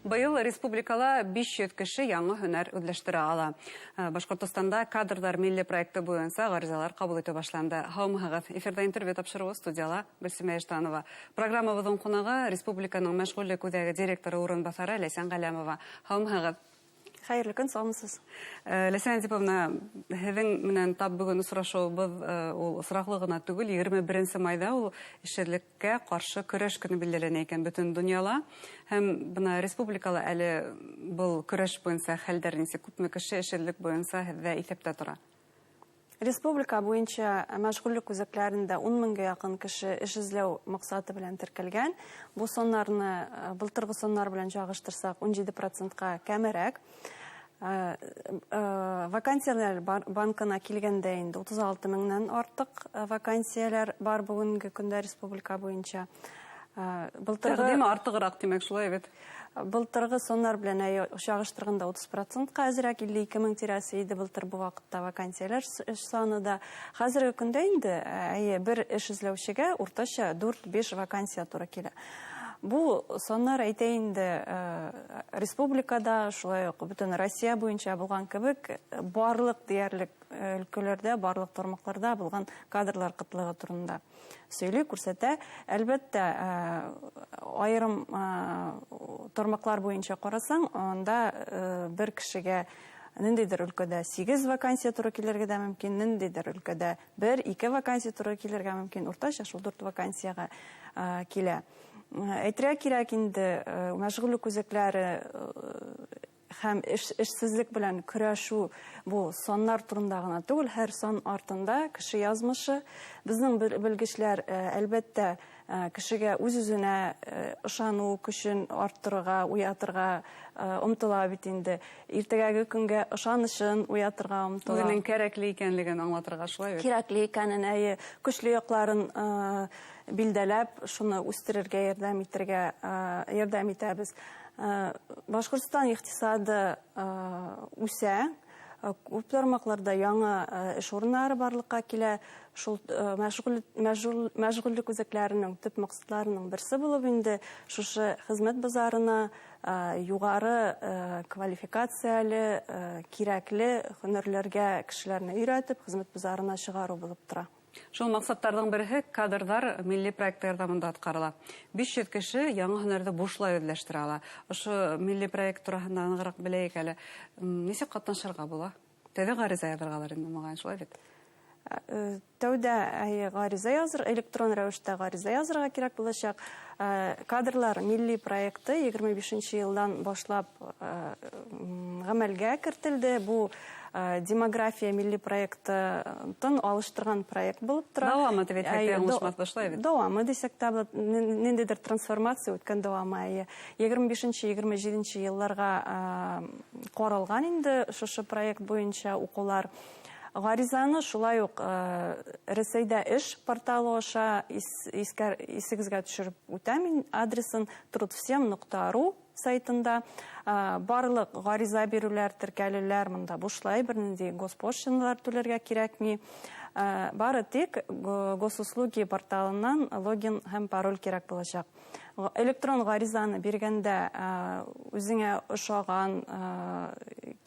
Быйыл республикала 500 кеше яңа һөнәр үзләштерә ала. Башкортостанда кадрдар милли проекты буенча гаризалар кабул итә башланды. Һаумыгыз, эфирда интервью тапшыруы студияла Гөлсемә Эштанова. Программабызның кунагы республиканың мәшгульлек үзәге директоры урынбасары Ләйсән Галямова. Һаумыгыз. Хәерле көн, саламсыз. Ләйсән Антиповна, һеҙҙең менән тап бүген осрашыуыбыҙ ул осраҡлы ғына түгел, 21 майда ул эшһеҙлеккә ҡаршы көрәш көнө билдәләнә икән бөтөн донъяла. Һәм бына республикала әле был көрәш буйынса хәлдәр нисек, күпме кеше эшһеҙлек буйынса һеҙҙә иҫәптә тора? Республика буйынча мәшғүллек үзәкләрендә 10 меңгә яҡын кеше эш эзләү маҡсаты белән теркәлгән. Бу соннарны былтырғы соннар белән чагыштырсаҡ 17%-ка кәмерәк. Вакансиялар банкына килгәндә инде 36 меңнән артык вакансиялар бар бүгенге көндә республика буйынча. Тәҡдим артығыраҡ тимәк шулай бит. Былтырғы соннар белән чагыштырғанда 30%-ка әзерәк 52 мең тирәсе иде былтыр бу ваҡытта вакансиялар саны да. Хәзерге көндә инде бер эш эзләүсегә уртача 4-5 вакансия туры килә. Бу соннар әйтә инде республикада, шулай уҡ бөтөн Россия буйынча булған кебек, барлык диярлек өлкәләрдә, барлык тармаҡларда булған кадрлар ҡытлығы турында сөйләй, күрсәтә. Әлбәттә, айырым тармаҡлар буйынча ҡарасаң, анда бер кешегә ниндәйҙер өлкәдә 8 вакансия туры килергә дә мөмкин, ниндәйҙер өлкәдә 1-2 вакансия туры килергә мөмкин, уртача шул 4 вакансияға килә. Әйтергә кирәк инде, мәшғүллек үзәкләре һәм эшсезлек белән көрәшү бу соннар турында гына түгел, һәр сон артында кеше язмышы. Безнең белгечләр әлбәттә кешегә үз-үзенә ышану көчен арттырырга, уятырга омтыла бит инде. Иртәгәге көнгә ышанышын уятырга омтыла. Үзенең кәрәкле икәнлеген аңлатырга шулай бит. Кирәкле икәнен, көчле якларын билдәләп, шуны үстерергә ярдәм итәбез. Башҡортостан иҡтисады үсә, күп тармаҡларда яңы эш урыннары барлыҡҡа килә. Шул мәшғүллек үзәкләренең төп маҡсатларының берсе булып инде шушы хеҙмәт базарына юғары квалификациялы, кирәкле һөнәрләргә кешеләрне өйрәтеп, хеҙмәт базарына сығарыу булып тора. Шул маҡсаттарҙың береһе кадрдар милли проекты ярҙамында атҡарыла. 500 кеше яңы һөнәрҙе бушлай үҙләштерә ала. Ошо милли проект тураһында нығыраҡ беләйек әле. Нисек ҡатнашырға була? Тәүҙә ғариза яҙырғалыр инде моғайын, шулай бит? Тәүҙә ғариза языр, электрон рәүештә ғариза язырға кирәк буласаҡ. Кадрлар милли проекты 25-нче йылдан башлап ғәмәлгә кертелде. Бу демография милли проекттын алыштырған проект булып тора. Дауамы дисәк тә аңлашмаҫ башлай бит. Дауамы дисәк тә ниндәйҙер трансформация үткән дауамы. 25-27 йылларға ҡаралған инде шушы проект буйынса уҡыулар. Ғаризаны шулай уҡ Рәсәйҙә эш порталы аша исегеҙгә төшөрөп үтәм. Адресын trudvsem.ru сайтында барлык ғариза бирүләр, теркәлеләр монда бушлай, бернинди госпошлиналар түләргә кирәкми. Бары тик госуслуги порталынан логин һәм пароль кирәк булачак. Электрон ғаризаны биргәндә үзеңә ошаған,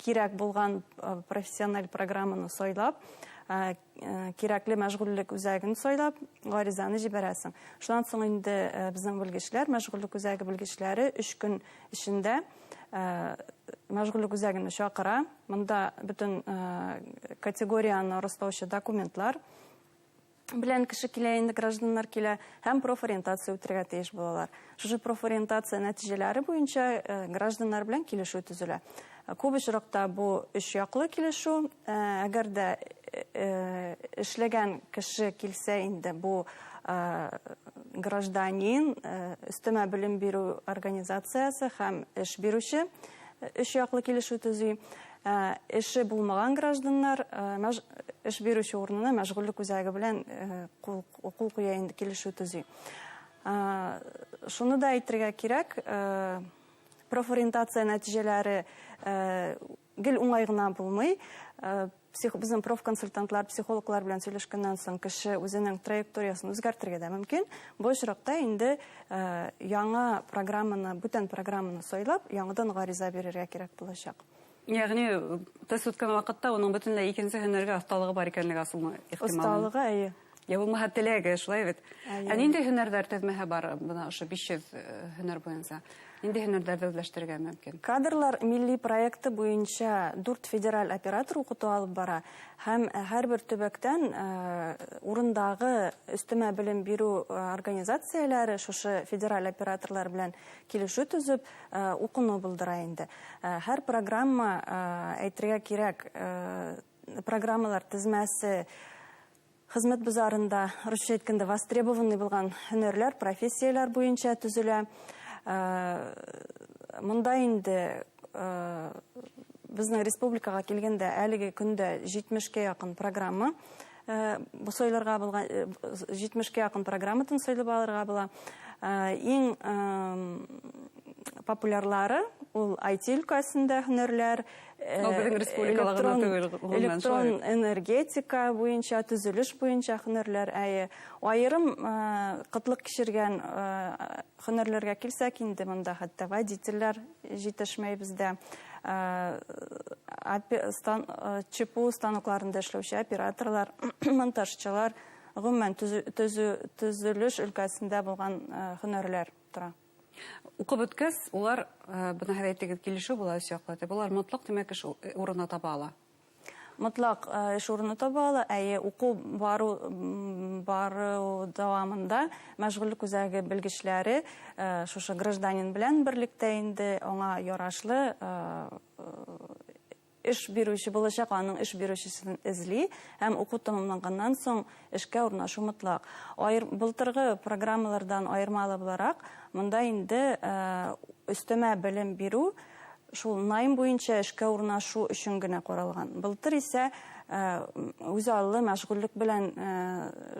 кирәк булған профессиональ программаны сайлап, кирәкле мәшғүллек үзәген сайлап, ғаризаны җибәрәсең. Шунан соң инде безнең белгечләр, мәшғүллек үзәге белгечләре 3 көн эчендә мәшғүллек үзәгенә чакыра. Монда бөтен категорияны раслаучы документлар белән кеше килә, инде гражданнар килә, һәм профориентация үтергә тейеш булалар. Шушы профориентация нәтиҗәләре буенча гражданнар белән килешү төзелә. Күп очракта бу 3 яклы килешү. Әгәр дә эшләгән кеше килсә инде бу гражданин, өстәмә белем бирү организациясы һәм эш бирүче 3 яклы килешү төзи. Эше булмаган гражданнар эш бирүче урынына мәшғүллек үзәге белән ҡул ҡуя инде килешү төзи. Шуны да әйтергә кирәк, профориентация нәтиҗәләре гел уңай гына булмый. Безнең профконсультантлар, психологлар белән сөйләшкәннән соң кеше үзенең траекториясын үзгәртергә дә мөмкин. Бу очракта инде яңа программаны, бүтән программаны сайлап, яңадан гариза бирергә кирәк булачак. Ягъни тест үткән вакытта уның бөтенләй икенче һөнәргә осталыгы бар икәнлеге асылмы ихтимал. Осталыгы, әйе. Я булмаһа теләге, шулай бит. Нинди һөнәрләр төзмәһе бар бына ошо 500 һөнәр буенча? Нинди һөнәрләрдә үзләштерергә мөмкин? Кадрлар милли проекты буенча 4 федераль оператор укыту алып бара. Һәм һәрбер төбәктән урындагы өстәмә белем бирү организацияләре шушы федераль операторлар белән килешү төзеп укуну булдыра инде. Һәр программа әйтергә кирәк, программалар тезмәсе хезмәт базарында, русча әйткәндә, востребованный булган һөнәрләр, профессияләр буенча төзелә. Монда инде безнең республикага килгәндә әлеге көндә 70-кә якын программа сойларга булган, 70-кә якын программадан сойлап алырга була. Иң популярлары ул IT өлкәсендә һөнәрләр, электрон энергетика буенча, төзелеш буенча һөнәрләр, аерым кытлык кичергән һөнәрләргә килсәк инде, монда хәтта водительләр җитешмәй бездә. ЧПУ станокларында эшләүче операторлар, монтажчылар, гомумән төзелеш өлкәсендә булган һөнәрләр тора. Укып беткәс, улар бына һәйәттәге килешү була үсәкләтә. Булар мотлак димәк эш урынына таба ала. Мотлак эш урынына таба ала, уку бару дәвамында мәшгульлек үзәге белгечләре шушы гражданин белән берлектә инде аңа ярашлы эш бирүче булачак, аның эш бирүчесен эзли һәм уку тәмамланганнан соң эшкә урнашу мотлак. Былтыргы программалардан аермалы буларак, монда инде өстәмә белем бирү шул найм буенча эшкә урнашу өчен генә каралган. Былтыр исә үзаллы мәшгульлек белән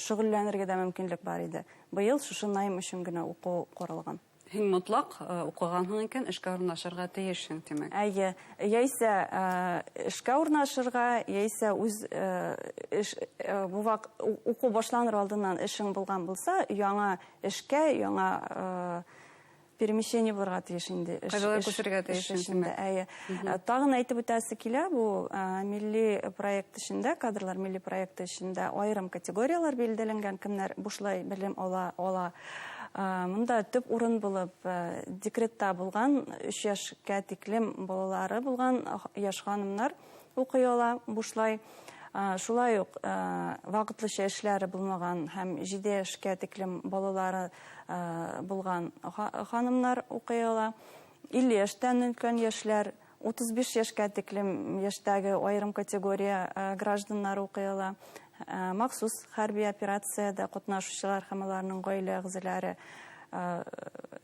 шөгыльләнергә дә мөмкинлек бар иде. Быел шушы найм өчен генә уку каралган. Һин мотлак укыганһың икән, эшкә урнашырга тиешсең, димәк. Әйе, яисә эшкә урнашырга, яисә үз уку башланыр алдыннан эшең булган булса, яңа эшкә, яңа перемещение булырга тиеш инде. Кайда күчергә тиешсең, димәк. Әйе. Тагын әйтеп үтәсе килә, бу милли проект эчендә, кадрлар милли проекты эчендә аерым категориялар билгеләнгән, кемнәр бушлай белем ала. Монда төп урын булып декретта булган 3 яшькә тиклем балалары булган яшь ханымнар укый ала бушлай. Шулай ук вакытлыча эшләре булмаган һәм 7 яшькә тиклем балалары булган ханымнар укый ала. 50 яшьтән өлкән яшьләр, 35 яшькә тиклем яшьтәге аерым категория гражданнар укый ала. Махсус хәрби операциядә катнашучылар һәм аларның гаилә әгъзалары.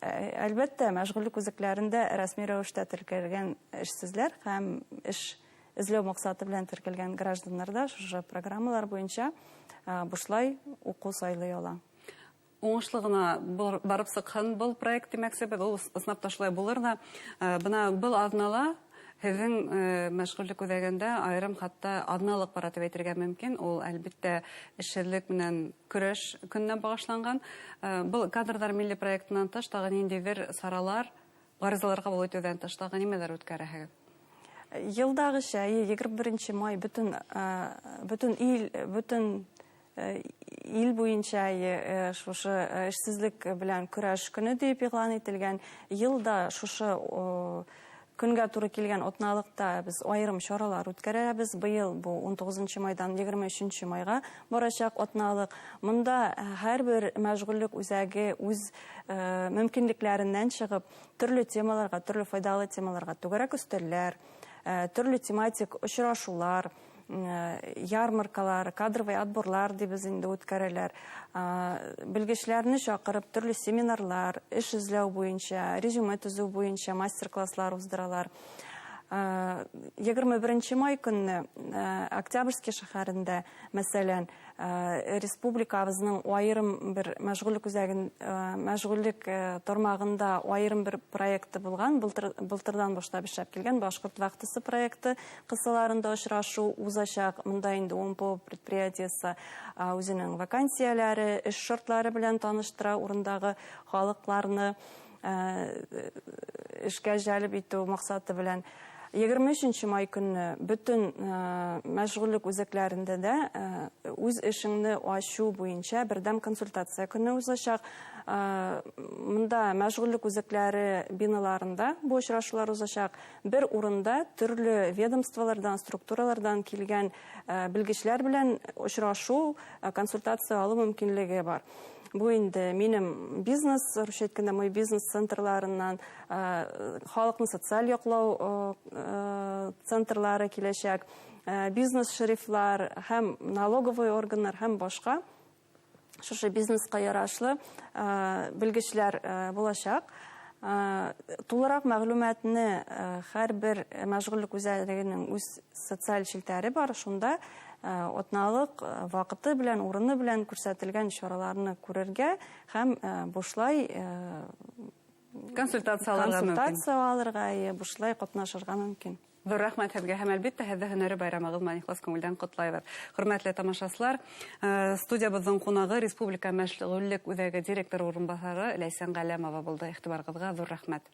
Әлбәттә, мәшгульлек үзәкләрендә рәсми рәвештә теркәлгән эшсезләр һәм эш эзләү максаты белән теркәлгән гражданнар да шушы программалар буенча бушлай уку сайлый ала. Уңышлы гына барып сыккан был проект димәксәбе, ул ысынап ташлай булыр да, бына был аднала һеҙҙең мәшғүллек үҙәгендә айырым хатта аҙналыҡ бара тип әйтергә мөмкин. Ул әлбиттә эшһеҙлек менән көрәш көненә багышланган. Был кадрҙар милли проектынан тыш тағы ниндәйҙер саралар, ғаризалар ҡабул итеүҙән тыш тағы нимәләр үткәрәһегеҙ? Йылдағыша 21 май бөтөн ил буйынча шушы эшсезлек белән көрәш көне дип иғлан ителгән. Йылда шушы көнгә туры килгән атналыҡта без айырым чаралар үткәрәбез. Быйыл бу 19 майдан 23 майга барачак атналыҡ. Монда һәрбер мәшғүллек үзәге үз мөмкинлекләреннән чыгып, төрлө темаларга, төрлө файдалы темаларга түгәрәк өстәлләр, төрлө тематик очрашулар, ярмаркалар, кадровый отборлар дибез инде үткәрәләр. Белгечләрне чакырып, төрле семинарлар, эш эзләү буенча, резюме төзү буенча мастер-класслар уздыралар. 21 май көнне Октябрьский шәһәрендә, мәсәлән, республикабызның айрым бер мәшгульлек үзәген, мәшгульлек тармагында айрым бер проекты булган, былтырдан башлап эшләп килгән Башкорт вахтасы проекты кысаларында очрашу узачак. Монда инде ОМПО предприятиесе үзенең вакансияләре, эш шартлары белән таныштыра, урындагы халыкларны эшкә җәлеп итү максаты белән. 23 май көнне бөтен мәшгульлек үзәкләрендә дә үз эшеңне ачу буенча бердәм консультация көне узачак. Монда мәшгульлек үзәкләре биналарында бу очрашулар узачак. Бер урында төрле ведомстволардан, структуралардан килгән белгечләр белән очрашу, консультация алу мөмкинлеге бар. Бу инде минем бизнес, рус әйткәндә, мой бизнес центрларыннан, халыкны социаль яклау центрлары киләчәк, бизнес шерифлар һәм налоговый органнар һәм башка шушы бизнеска ярашлы белгечләр булачак. Тулырак мәгълүматны һәрбер мәшгульлек үзәгенең үз социаль челтәре бар, шунда отналык вакыты белән, урыны белән күрсәтелгән чараларны күрергә һәм бушлай консультация алырга, бушлай катнашырга мөмкин. Зур рәхмәт һеҙгә һәм әлбиттә һеҙҙе һөнәри байрамығыҙ менән ихлас күңелдән ҡотлайбыҙ. Хөрмәтле тамашасылар, студиябыҙҙың ҡунағы Республика мәшғүллек үҙәге директоры урынбаҫары Ләйсән Ғәләмова булды. Иғтибарығыҙға зур рәхмәт.